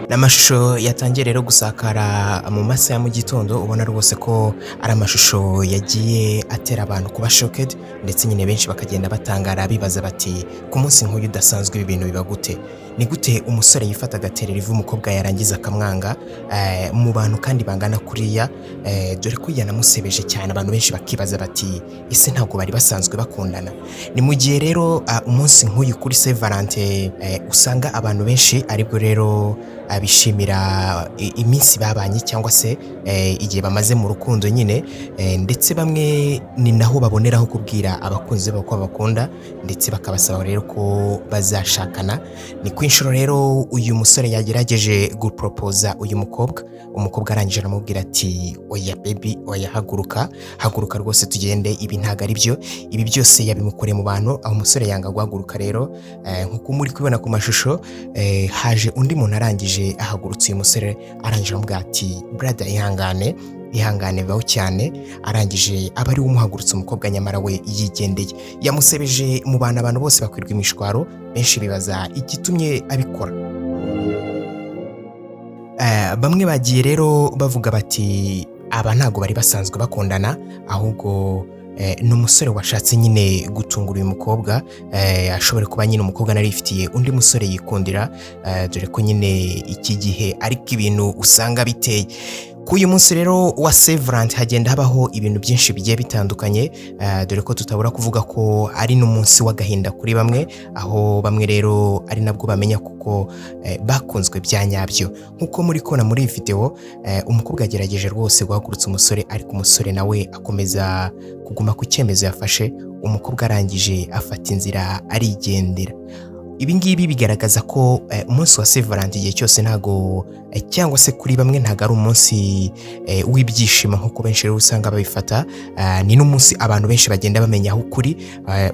N'amashusho yatangiye rero gusakara mu masaha ya mu gitondo, ubona rwose ko ari amashusho yagiye atera abantu kuba shocked, ndetse nyine benshi bakagenda batangara bibaza bati ku munsi nk'uyu udasanzwe ibi bintu biba gute? Ni gute umusore yifata agaterera ivu umukobwa yarangiza akamwanga mu bantu kandi bangana kuriya, dore ko yanamusebeje cyane, abantu benshi bakibaza bati ese ntabwo bari basanzwe bakundana? Ni mu gihe rero umunsi nk'uyu kuri Saint Valentin usanga abantu benshi aribwo rero bishimira iminsi babanye cyangwa se igihe bamaze mu rukundo nyine, ndetse bamwe ni naho baboneraho kubwira abakunzi babo ko babakunda, ndetse bakabasaba rero ko bazashakana. Ni ku inshuro rero uyu musore yagerageje guporopoza uyu mukobwa, umukobwa arangije aramubwira ati oya baby, oya haguruka, haguruka rwose tugende, ibi ntabwo ari byo. Ibi byose yabimukoreye mu bantu, aho umusore yanga guhaguruka rero, nk'uko muri kubibona ku mashusho, haje undi muntu arangije ahagurutse uyu musore, arangije aramubwira ati brother ihangane, ihangane bibaho cyane, arangije aba ari we umuhagurutse umukobwa, nyamara we yigendeye. Yamusebeje mu bantu, abantu bose bakwirwa imishwaro, benshi bibaza igitumye abikora. Bamwe bagiye rero bavuga bati aba ntabwo bari basanzwe bakundana, ahubwo ni umusore washatse nyine gutungura uyu mukobwa, ashobora kuba nyine umukobwa narifitiye undi musore yikundira, dore ko nyine iki gihe ariko ibintu usanga biteye. Kuri uyu munsi rero wa Saint Valentin hagenda habaho ibintu byinshi bigiye bitandukanye, dore ko tutabura kuvuga ko ari n'umunsi w'agahinda kuri bamwe, aho bamwe rero ari nabwo bamenya kuko bakunzwe bya nyabyo. Nk'uko muri kubona muri iyi video, umukobwa yagerageje rwose guhagurutsa umusore, ariko umusore nawe akomeza kuguma ku cyemezo yafashe, umukobwa arangije afata inzira arigendera. Ibi ngibi bigaragaza ko umunsi wa Saint Valentin igihe cyose ntago, cyangwa se kuri bamwe ntago ari umunsi w'ibyishimo nk'uko benshi rero usanga babifata, ni n'umunsi abantu benshi bagenda bamenya aho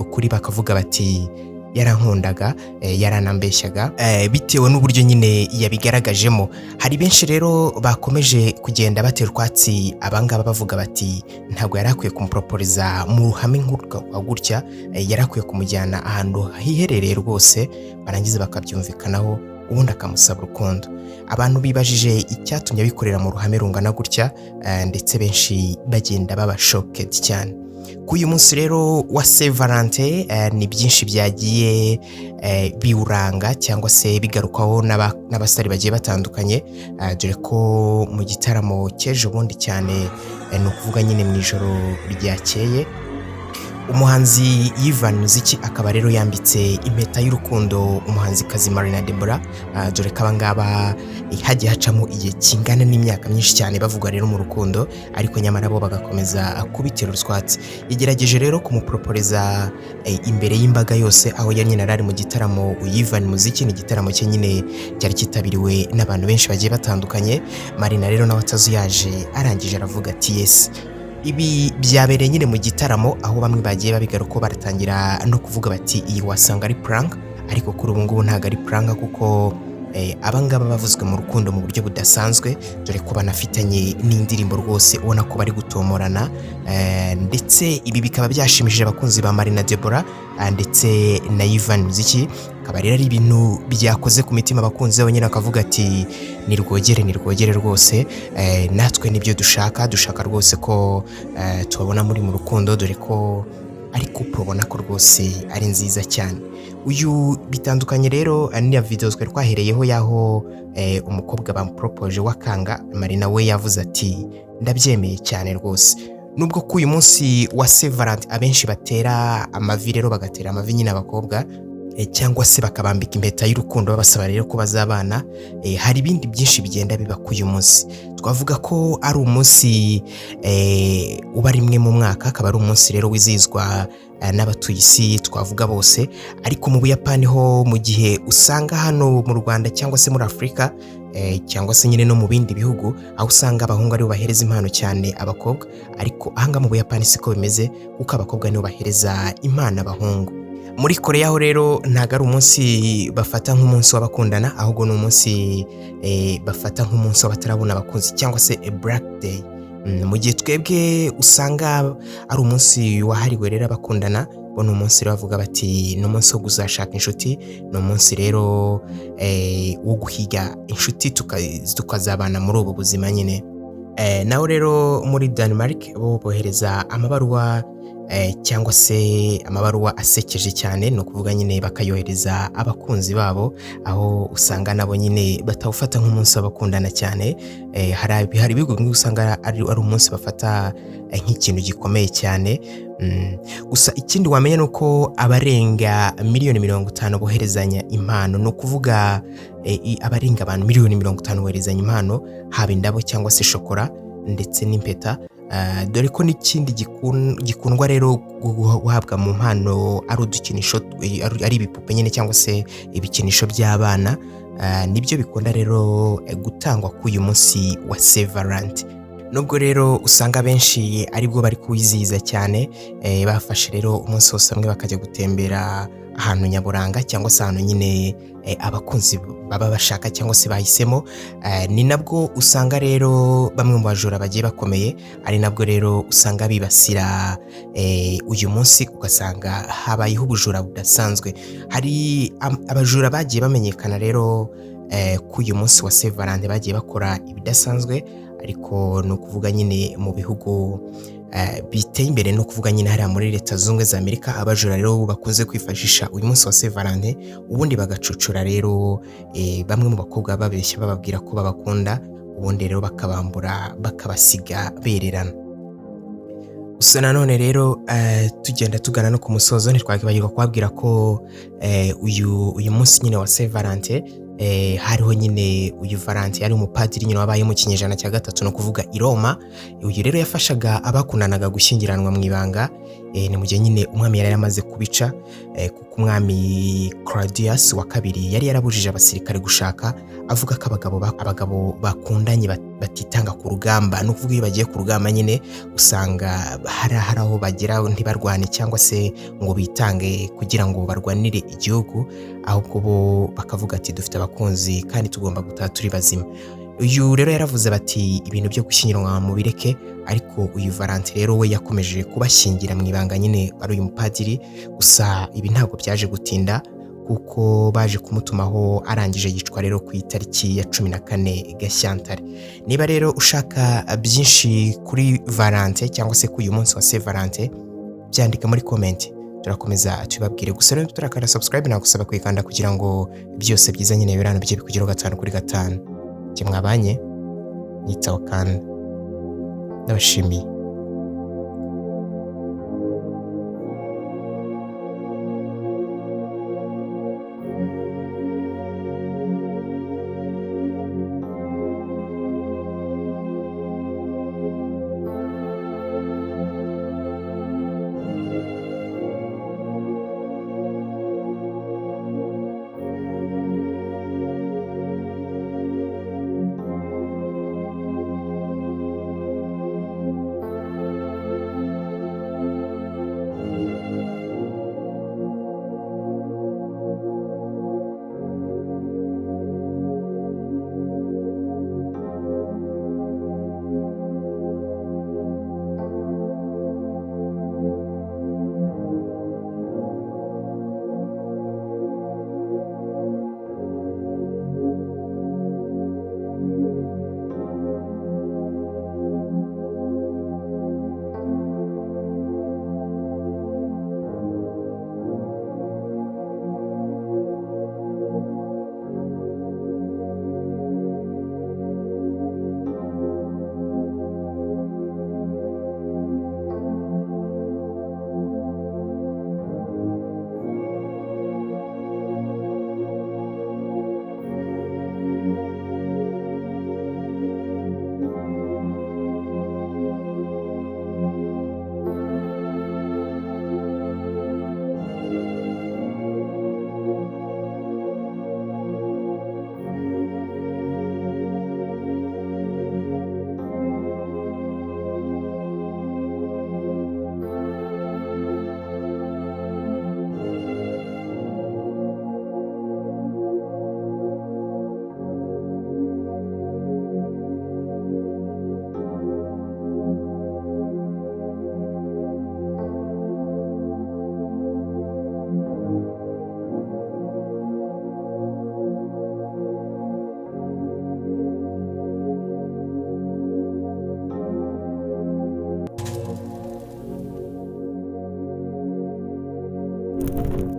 ukuri bakavuga bati yarankundaga, yaranambeshyaga, bitewe n'uburyo nyine yabigaragajemo. Hari benshi rero bakomeje kugenda batera utwatsi abangaba bavuga bati ntabwo yari akwiye kumuproporiza mu ruhame nk'urwa gutya, yari akwiye kumujyana ahantu hiherereye rwose, barangiza bakabyumvikanaho, ubundi akamusaba urukundo. Abantu bibajije icyatumye abikorera mu ruhame rungana gutya, ndetse benshi bagenda baba shocked cyane. Kuri uyu munsi rero wa Saint Valentin, ni byinshi byagiye biwuranga cyangwa se bigarukaho n'abasitari bagiye batandukanye, dore ko mu gitaramo cy'ejo bundi cyane, ni ukuvuga nyine mu ijoro ryakeye, umuhanzi Yvan Muziki akaba rero yambitse impeta y'urukundo umuhanzikazi Marina Deborah, dore ko abangaba hagiye hacamo igihe kingana n'imyaka myinshi cyane bavugwa rero mu rukundo, ariko nyamara bo bagakomeza kubitera utwatsi. Yagerageje rero kumuproporiza imbere y'imbaga yose, aho yari nyine ari mu gitaramo Yvan Muziki, ni igitaramo cye nyine cyari kitabiriwe n'abantu benshi bagiye batandukanye. Marina rero nawe atazuyaje, arangije aravuga ati yes. Ibi byabereye nyine mu gitaramo, aho bamwe bagiye babigaruka baratangira no kuvuga bati iyi wasanga ari prank, ariko kuri ubu ngubu ntabwo ari prank kuko abangaba bavuzwe mu rukundo mu buryo budasanzwe, dore ko banafitanye n'indirimbo rwose ubona ko bari gutomorana, ndetse ibi bikaba byashimishije abakunzi ba Marina Deborah ndetse na Yvan Muziki. Akaba rero ari ibintu byakoze ku mitima abakunzi babo, nyine akavuga ati ni rwogere rwose, natwe nibyo dushaka rwose ko tubabona muri mu rukundo, dore ko ari couple ubona ko rwose ari nziza cyane. Uyu bitandukanye rero n'iya video twari twahereyeho yaho umukobwa bamupropose wakanga, Marina we yavuze ati ndabyemeye cyane rwose. Nubwo ku uyu munsi wa Saint Valentin abenshi batera amavi rero, bagatera amavi nyine abakobwa, cyangwa se bakabambika impeta y'urukundo babasaba rero ko bazabana, hari ibindi byinshi bigenda biba ku uyu munsi. Twavuga ko ari umunsi uba rimwe mu mwaka, akaba ari umunsi rero wizihizwa n'abatuye isi twavuga bose, ariko mu Buyapani ho mu gihe usanga hano mu Rwanda cyangwa se muri Afurika, cyangwa se nyine no mu bindi bihugu, aho usanga abahungu aribo bahereza impano cyane abakobwa, ariko ahanga mu Buyapani siko bimeze, kuko abakobwa nibo bahereza impano abahungu. Muri Korea ho rero ntago ari umunsi bafata nk'umunsi w'abakundana, ahubwo ni umunsi bafata nk'umunsi w'abatarabona abakunzi, cyangwa se a black day. Mu gihe twebwe usanga ari umunsi wahariwe rero abakundana, bo ni umunsi rero bavuga bati ni umunsi wo kuzashaka inshuti, ni umunsi rero wo guhiga inshuti tukazabana muri ubu buzima nyine. Naho rero muri Denmark bo bohereza amabaruwa cyangwa se amabaruwa asekeje cyane, ni ukuvuga nyine bakayohereza abakunzi babo, aho usanga nabo nyine batawufata nk'umunsi w'abakundana cyane. Hari ibihugu bimwe usanga ari umunsi bafata nk'ikintu gikomeye cyane. Gusa ikindi wamenya ni uko abarenga miliyoni 50 boherezanya impano, ni ukuvuga abarenga abantu miliyoni 50 boherezanya impano, haba indabo cyangwa se shokora ndetse n'impeta. Dore ko n'ikindi gikundwa rero guhabwa mu mpano ari udukinisho, ari ibipupe nyine cyangwa se ibikinisho by'abana, nibyo bikunda rero gutangwa k'uyu munsi wa Saint Valentin. Nubwo rero usanga benshi aribwo bari kuwizihiza cyane, bafashe rero umunsi wose hamwe bakajya gutembera ahantu nyaburanga cyangwa se ahantu nyine abakunzi baba bashaka cyangwa se bahisemo. Ni nabwo usanga rero bamwe mu bajura bagiye bakomeye, ari nabwo rero usanga bibasira uyu munsi, ugasanga habayeho ubujura budasanzwe. Hari abajura bagiye bamenyekana rero k'uyu munsi wa Saint Valentin bagiye bakora ibidasanzwe, ariko ni ukuvuga nyine mu bihugu biteye imbere, no kuvuga nyine hariya muri Leta Zunze Ubumwe za Amerika. Abajura rero bakunze kwifashisha uyu munsi wa Saint Valentin, ubundi bagacucura rero bamwe mu bakobwa babeshya bababwira ko babakunda, ubundi rero bakabambura bakabasiga bererana. Gusa nanone rero tugenda tugana no ku musozo, ntitwakibagirwa kubabwira ko uyu munsi nyine wa Saint Valentin hariho nyine uyu Valentin yari umupadiri nyine wabaye mu kinyejana cya 3, no kuvuga i Roma. Uyu rero yafashaga abakundanaga gushyingiranwa mu ibanga, ni mu gihe nyine umwami yari yamaze kubica, kuko umwami Claudius wa kabiri yari yarabujije abasirikare gushaka, avuga ko abagabo bakundanye batitanga ku rugamba. No kuvuga iyo bagiye ku rugamba nyine usanga hari aho bagera ntibarwane cyangwa se ngo bitange kugira ngo barwanire igihugu, ahubwo bo bakavuga ati dufite abakunzi kandi tugomba gutaha turi bazima. Uyu rero yaravuze bati ibintu byo gushyingiranwa mu bireke, ariko uyu Valentin rero we yakomeje kubashyingira mu ibanga nyine ari uyu mupadiri. Gusa ibi ntabwo byaje gutinda, kuko baje kumutumaho arangije yicwa rero ku itariki ya 14 Gashyantare. Niba rero ushaka byinshi kuri Valentin cyangwa se k'uyu munsi wa Saint Valentin, byandika muri comment, turakomeza tubabwire. Gusa rero turakanda subscribe, nagusaba kuyikanda kugira ngo byose byiza nyine birano bije bikugeraho 5 kuri 5. Mwabanye nitsaho kandi ndabashimiye.